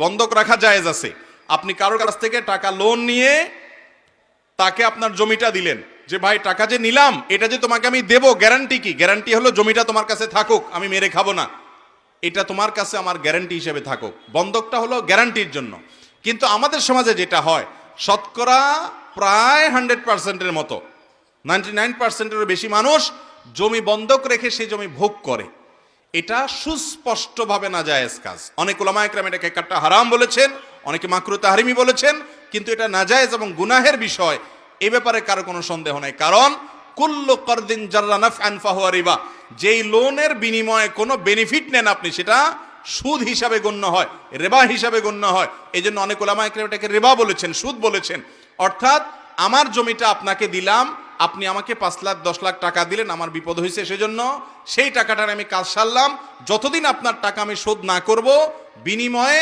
বন্ধক রাখা জায়েজ আছে। আপনি কারোর কাছ থেকে টাকা লোন নিয়ে তাকে আপনার জমিটা দিলেন, যে ভাই টাকা যে নিলাম এটা যে তোমাকে আমি দেবো, গ্যারান্টি কি? গ্যারান্টি হলো জমিটা তোমার কাছে থাকুক, আমি মেরে খাবো না, এটা তোমার কাছে আমার গ্যারান্টি হিসেবে থাকুক। বন্ধকটা হলো গ্যারান্টির জন্য। কিন্তু আমাদের সমাজে যেটা হয়, শতকরা প্রায় 100%-এর মতো, 99%-এরও বেশি মানুষ জমি বন্ধক রেখে সেই জমি ভোগ করে। এটা সুস্পষ্টভাবে নাজায়েজ কাজ। অনেক উলামা একরাম এটাকে একটা হারাম বলেছেন, অনেকে মাকরুহ তাহরিমি বলেছেন, কিন্তু এটা নাজায়েজ এবং গুনাহের বিষয়, এ ব্যাপারে কারো কোনো সন্দেহ নাই। কারণ কুল্লু করদিন জাররা নাফআন ফাহুয়া রিবা, যেই লোনের বিনিময়ে কোনো বেনিফিট নেন আপনি, সেটা সুদ হিসাবে গণ্য হয়, রিবা হিসাবে গণ্য হয়। এই জন্য অনেক উলামা একরাম এটাকে রিবা বলেছেন, সুদ বলেছেন। অর্থাৎ আমার জমিটা আপনাকে দিলাম, আপনি আমাকে 5 লাখ 10 লাখ টাকা দিলেন, আমার বিপদ হয়েছে, সেজন্য সেই টাকাটার আমি কাজ সারলাম, যতদিন আপনার টাকা আমি শোধ না করব, বিনিময়ে